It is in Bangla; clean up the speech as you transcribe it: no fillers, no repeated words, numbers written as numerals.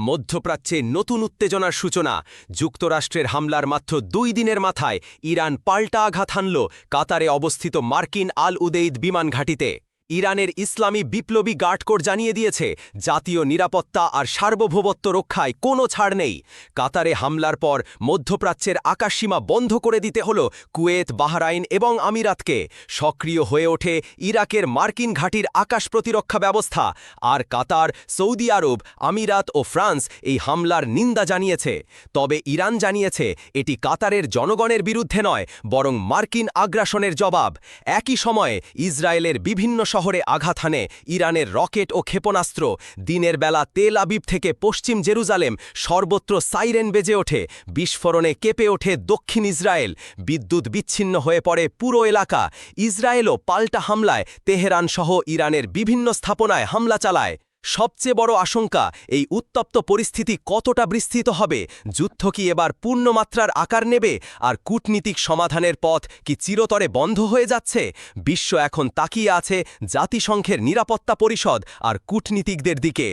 মধ্যপ্রাচ্যে নতুন উত্তেজনার সূচনা। যুক্তরাষ্ট্রের হামলার মাত্র 2 দিনের মাথায় ইরান পাল্টা আঘাত হানল কাতারে অবস্থিত মার্কিন আল উদেইদ বিমান ঘাঁটিতে। ইরানের ইসলামী বিপ্লবী গার্ডকোর জানিয়ে দিয়েছে, জাতীয় নিরাপত্তা আর সার্বভৌমত্ব রক্ষায় কোনো ছাড় নেই। কাতারে হামলার পর মধ্যপ্রাচ্যের আকাশসীমা বন্ধ করে দিতে হল কুয়েত, বাহরাইন এবং আমিরাতকে। সক্রিয় হয়ে ওঠে ইরাকের মার্কিন ঘাঁটির আকাশ প্রতিরক্ষা ব্যবস্থা। আর কাতার, সৌদি আরব, আমিরাত ও ফ্রান্স এই হামলার নিন্দা জানিয়েছে। তবে ইরান জানিয়েছে এটি কাতারের জনগণের বিরুদ্ধে নয়, বরং মার্কিন আগ্রাসনের জবাব। একই সময়ে ইসরায়েলের বিভিন্ন শহরে আঘাত হানে ইরানের রকেট ও ক্ষেপণাস্ত্র। দিনের বেলা তেল আবিব থেকে পশ্চিম জেরুজালেম সর্বত্র সাইরেন বেজে ওঠে। বিস্ফোরণে কেঁপে ওঠে দক্ষিণ ইসরায়েল। বিদ্যুৎ বিচ্ছিন্ন হয়ে পড়ে পুরো এলাকা। ইসরায়েলও পাল্টা হামলায় তেহরান সহ ইরানের বিভিন্ন স্থাপনায় হামলা চালায়। সবচেয়ে বড় আশঙ্কা, এই উত্তপ্ত পরিস্থিতি কতটা বিস্তৃত হবে। যুদ্ধ কি এবার পূর্ণমাত্রার আকার নেবে, আর কূটনীতিক সমাধানের পথ কি চিরতরে বন্ধ হয়ে যাচ্ছে? বিশ্ব এখন তাকিয়ে আছে জাতিসংঘের নিরাপত্তা পরিষদ আর কূটনীতিকদের দিকে।